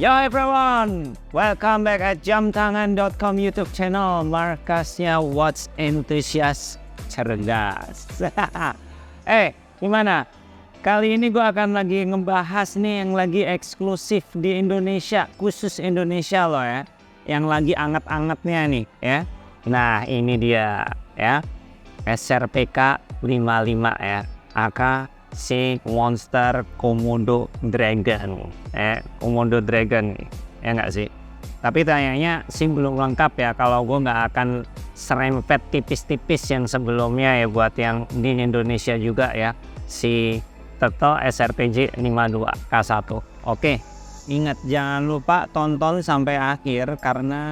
Yo everyone, welcome back at jamtangan.com YouTube channel, markasnya Watch Enthusiast cerdas. Gimana? Kali ini gue akan lagi ngebahas nih yang lagi eksklusif di Indonesia, khusus Indonesia loh ya, yang lagi anget-angetnya nih ya. Nah ini dia ya, SRPK 55 ya, AK si Monster Komodo Dragon, Komodo Dragon ya nggak sih? Tapi kayaknya sih belum lengkap ya, kalau gue nggak akan serempet tipis-tipis yang sebelumnya ya, buat yang di Indonesia juga ya, si Turtle SRPJ 52 K1. Oke, ingat jangan lupa tonton sampai akhir karena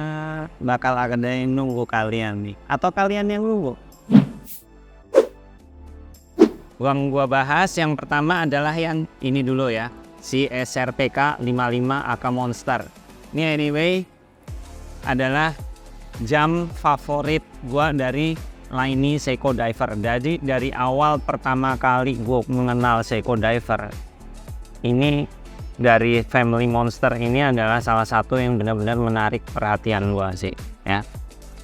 bakal ada yang nunggu kalian nih, atau kalian yang nunggu. Yang gua bahas yang pertama adalah yang ini dulu ya, si SRPK 55 AK Monster. Ini anyway adalah jam favorit gua dari Laini Seiko Diver. Jadi dari awal pertama kali gua mengenal Seiko Diver, ini dari family Monster ini adalah salah satu yang benar-benar menarik perhatian gua sih ya.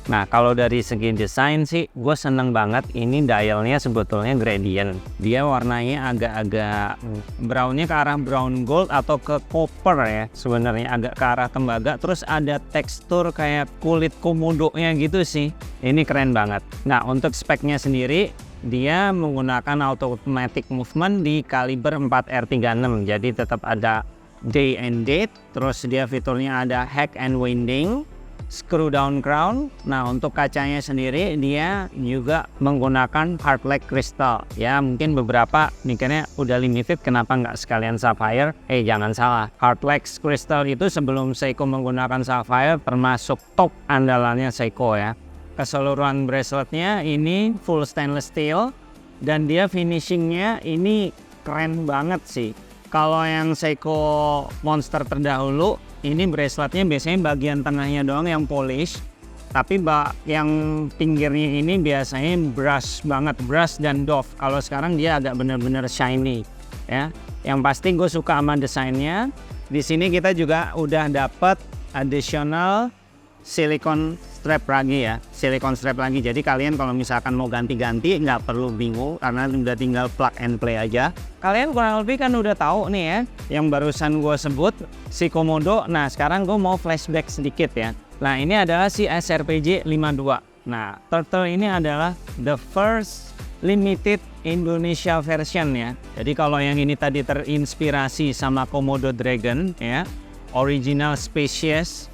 Nah kalau dari segi desain sih gue seneng banget. Ini dialnya sebetulnya gradient, dia warnanya agak-agak brownnya ke arah brown gold atau ke copper ya, sebenarnya agak ke arah tembaga. Terus ada tekstur kayak kulit komodonya gitu sih, ini keren banget. Nah untuk speknya sendiri, dia menggunakan automatic movement di kaliber 4R36, jadi tetap ada day and date. Terus dia fiturnya ada hack and winding, screw down crown. Nah untuk kacanya sendiri dia juga menggunakan hard like crystal ya. Mungkin beberapa mikirnya udah limited, kenapa nggak sekalian sapphire? Jangan salah, hard like crystal itu sebelum Seiko menggunakan sapphire termasuk top andalannya Seiko ya. Keseluruhan braceletnya ini full stainless steel dan dia finishingnya ini keren banget sih. Kalau yang Seiko Monster terdahulu, ini braceletnya biasanya bagian tengahnya doang yang polish, tapi yang pinggirnya ini biasanya brush banget, brush dan doff. Kalau sekarang dia agak bener-bener shiny ya. Yang pasti gue suka sama desainnya. Di sini kita juga udah dapat additional silicone strap lagi ya, silicone strap lagi. Jadi kalian kalau misalkan mau ganti-ganti nggak perlu bingung karena udah tinggal plug and play aja. Kalian kurang lebih kan udah tahu nih ya, yang barusan gue sebut si Komodo. Nah sekarang gue mau flashback sedikit ya. Nah ini adalah si SRPJ 52. Nah Turtle ini adalah the first limited Indonesia version ya. Jadi kalau yang ini tadi terinspirasi sama Komodo Dragon ya, original species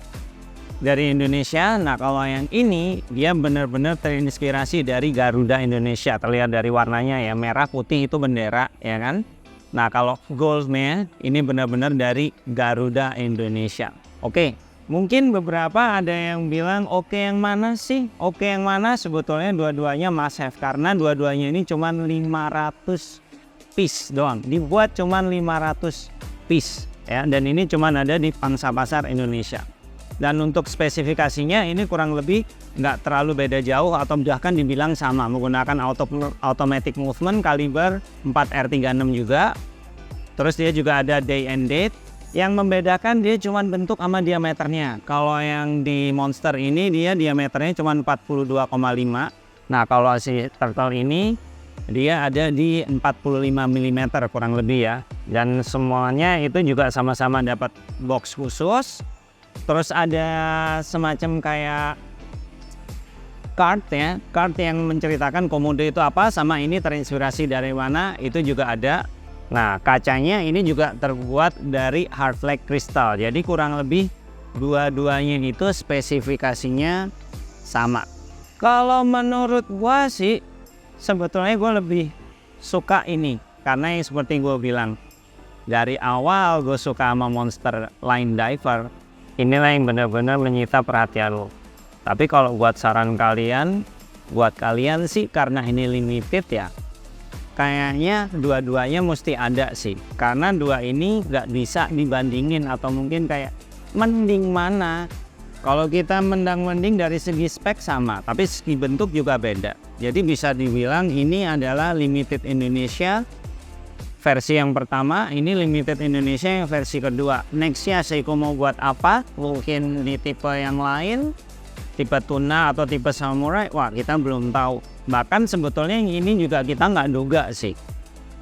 dari Indonesia. Nah kalau yang ini dia benar-benar terinspirasi dari Garuda Indonesia. Terlihat dari warnanya ya, merah putih itu bendera ya kan. Nah kalau goldnya ini benar-benar dari Garuda Indonesia. Oke, mungkin beberapa ada yang bilang oke yang mana sih? Oke yang mana? Sebetulnya dua-duanya must have, karena dua-duanya ini cuma 500 piece doang, dibuat cuma 500 piece ya, dan ini cuma ada di pangsa pasar Indonesia. Dan untuk spesifikasinya ini kurang lebih nggak terlalu beda jauh atau bahkan dibilang sama, menggunakan automatic movement kaliber 4R36 juga. Terus dia juga ada day and date. Yang membedakan dia cuma bentuk sama diameternya. Kalau yang di Monster ini dia diameternya cuma 42,5. Nah kalau si Turtle ini dia ada di 45 mm kurang lebih ya. Dan semuanya itu juga sama-sama dapat box khusus. Terus ada semacam kayak card ya, card yang menceritakan Komodo itu apa, sama ini terinspirasi dari mana, itu juga ada. Nah kacanya ini juga terbuat dari hard like crystal, jadi kurang lebih dua-duanya itu spesifikasinya sama. Kalau menurut gua sih sebetulnya gua lebih suka ini, karena yang seperti gua bilang dari awal gue suka sama Monster Line Diver. Inilah yang benar-benar menyita perhatian lo. Tapi kalau buat saran kalian, buat kalian sih karena ini limited ya, kayaknya dua-duanya mesti ada sih. Karena dua ini nggak bisa dibandingin, atau mungkin kayak mending mana. Kalau kita mending dari segi spek sama, tapi segi bentuk juga beda. Jadi bisa dibilang ini adalah limited Indonesia versi yang pertama, ini limited Indonesia yang versi kedua. Nextnya Seiko mau buat apa? Mungkin di tipe yang lain, tipe tuna atau tipe samurai, wah kita belum tahu. Bahkan sebetulnya yang ini juga kita nggak duga sih.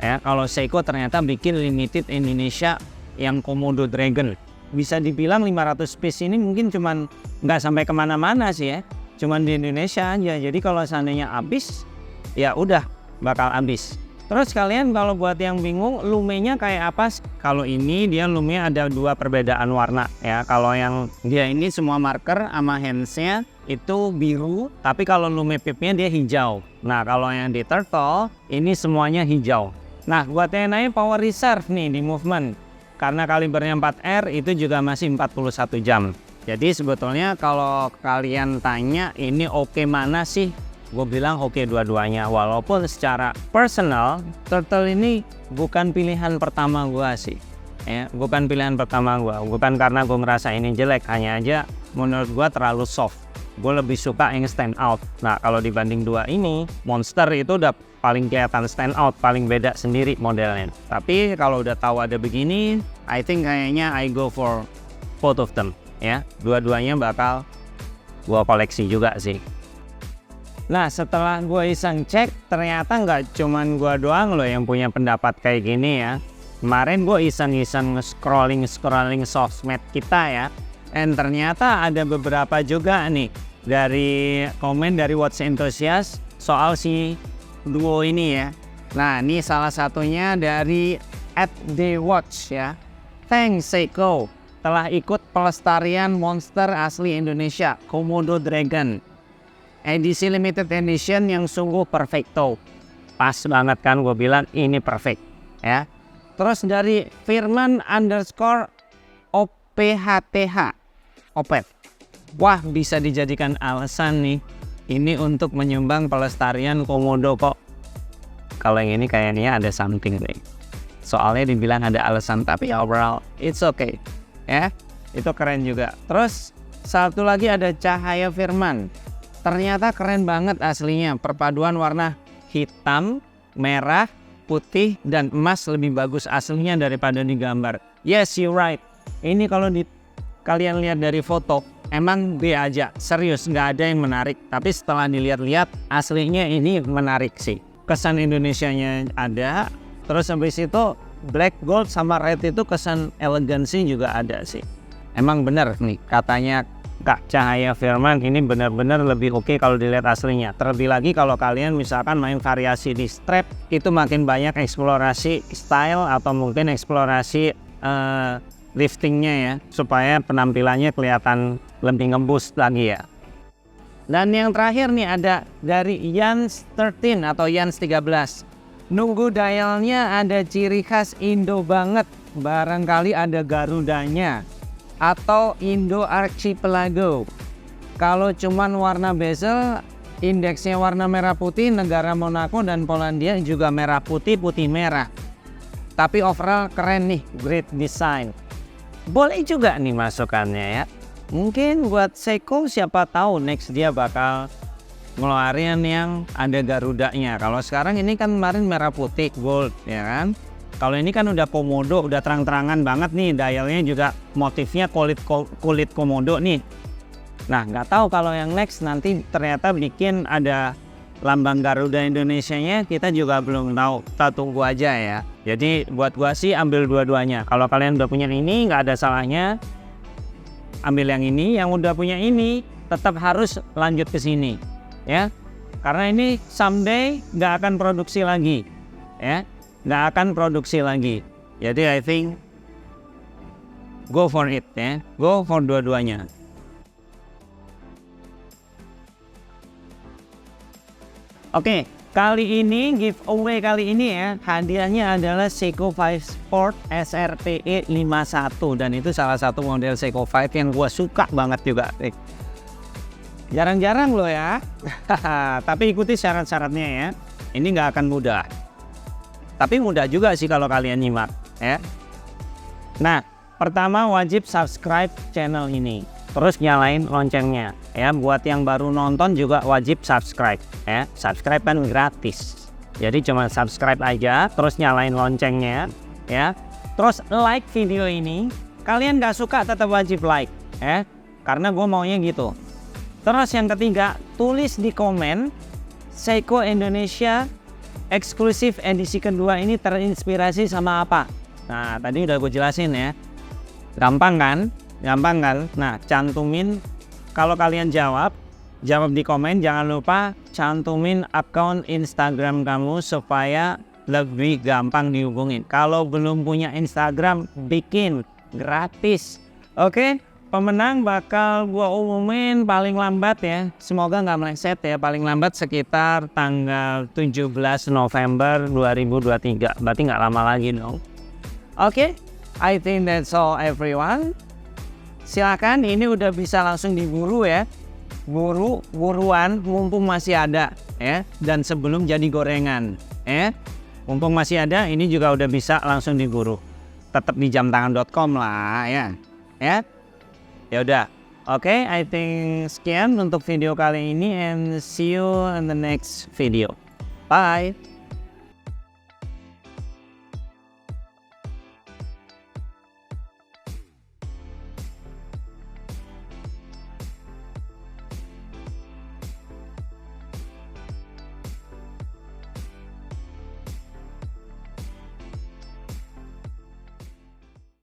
Ya, kalau Seiko ternyata bikin limited Indonesia yang Komodo Dragon. Bisa dibilang 500 piece ini mungkin cuman nggak sampai kemana-mana sih ya. Cuman di Indonesia aja. Jadi kalau seandainya habis, ya udah bakal habis. Terus kalian kalau buat yang bingung lumenya kayak apa? Kalau ini dia lumenya ada dua perbedaan warna ya. Kalau yang dia ini semua marker sama handsnya itu biru, tapi kalau lume pipnya dia hijau. Nah kalau yang di Turtle ini semuanya hijau. Nah buat yang naik power reserve nih di movement, karena kalibernya 4R itu juga masih 41 jam. Jadi sebetulnya kalau kalian tanya ini oke mana sih? Gue bilang oke dua-duanya, walaupun secara personal Turtle ini bukan pilihan pertama gue sih ya, bukan pilihan pertama gue, bukan karena gue ngerasa ini jelek, hanya aja menurut gue terlalu soft. Gue lebih suka yang stand out. Nah kalau dibanding dua ini, Monster itu udah paling kelihatan stand out, paling beda sendiri modelnya. Tapi kalau udah tahu ada begini, I think kayaknya I go for both of them ya, dua-duanya bakal gue koleksi juga sih. Nah setelah gue iseng cek, ternyata nggak cuman gue doang loh yang punya pendapat kayak gini ya. Kemarin gue iseng-iseng scrolling sosmed kita ya, dan ternyata ada beberapa juga nih dari komen dari Watch Enthusiast soal si duo ini ya. Nah ini salah satunya dari @thewatch ya. Thanks Seiko telah ikut pelestarian monster asli Indonesia, Komodo Dragon. Edisi limited edition yang sungguh perfecto. Pas banget kan gue bilang ini perfect ya. Terus dari Firman_OPHTH Opet. Wah bisa dijadikan alasan nih ini untuk menyumbang pelestarian Komodo kok. Kalau yang ini kayaknya ada something deh. Soalnya dibilang ada alasan, tapi overall it's okay ya. Itu keren juga. Terus satu lagi ada Cahaya Firman. Ternyata keren banget aslinya, perpaduan warna hitam, merah, putih, dan emas lebih bagus aslinya daripada di gambar. Yes, you right. Ini kalau kalian lihat dari foto, emang B aja, serius nggak ada yang menarik. Tapi setelah dilihat-lihat, aslinya ini menarik sih. Kesan Indonesianya ada, terus habis itu black, gold, sama red itu kesan elegansi juga ada sih. Emang bener nih katanya Kak Cahaya Firman, ini benar-benar lebih oke kalau dilihat aslinya. Terlebih lagi kalau kalian misalkan main variasi di strap, itu makin banyak eksplorasi style atau mungkin eksplorasi liftingnya ya, supaya penampilannya kelihatan lebih ngembus lagi ya. Dan yang terakhir nih ada dari Yans 13 atau Yans 13. Nunggu dialnya ada ciri khas Indo banget, barangkali ada Garudanya atau Indo Archipelago. Kalau cuman warna bezel, indeksnya warna merah putih, negara Monaco dan Polandia juga merah putih, putih merah. Tapi overall keren nih, great design. Boleh juga nih masukannya ya. Mungkin buat Seiko siapa tahu next dia bakal ngeluarin yang ada Garudanya. Kalau sekarang ini kan kemarin merah putih gold ya kan. Kalau ini kan udah Komodo, udah terang-terangan banget nih, dialnya juga motifnya kulit Komodo nih. Nah nggak tahu kalau yang next nanti ternyata bikin ada lambang Garuda Indonesianya, kita juga belum tahu. Kita tunggu aja ya. Jadi buat gua sih ambil dua-duanya. Kalau kalian udah punya ini nggak ada salahnya ambil yang ini. Yang udah punya ini tetap harus lanjut ke sini ya. Karena ini someday nggak akan produksi lagi ya. Nggak akan produksi lagi. Jadi I think go for it ya. Go for dua-duanya. Oke, kali ini giveaway kali ini ya, hadiahnya adalah Seiko 5 Sport SRPE 51 dan itu salah satu model Seiko 5 yang gua suka banget juga. Jarang-jarang loh ya. Tapi ikuti syarat-syaratnya ya. Ini nggak akan mudah. Tapi mudah juga sih kalau kalian nyimak ya. Nah, pertama wajib subscribe channel ini. Terus nyalain loncengnya ya. Buat yang baru nonton juga wajib subscribe ya. Subscribe kan gratis. Jadi cuma subscribe aja, terus nyalain loncengnya ya. Terus like video ini. Kalian gak suka tetap wajib like ya, karena gue maunya gitu. Terus yang ketiga, tulis di komen Seiko Indonesia eksklusif edisi kedua ini terinspirasi sama apa. Nah tadi udah gue jelasin ya. Gampang kan? Gampang kan? Nah cantumin, kalau kalian jawab di komen, jangan lupa cantumin akun Instagram kamu supaya lebih gampang dihubungin. Kalau belum punya Instagram, bikin gratis. Oke, pemenang bakal gua umumin paling lambat ya. Semoga nggak meleset ya. Paling lambat sekitar tanggal 17 November 2023. Berarti nggak lama lagi dong. Oke, I think that's all everyone. Silakan, ini udah bisa langsung diburu ya. Buruan mumpung masih ada ya, dan sebelum jadi gorengan ya. Mumpung masih ada, ini juga udah bisa langsung diburu. Tetap di jamtangan.com lah ya. Ya udah. Oke, I think sekian untuk video kali ini, and see you in the next video. Bye.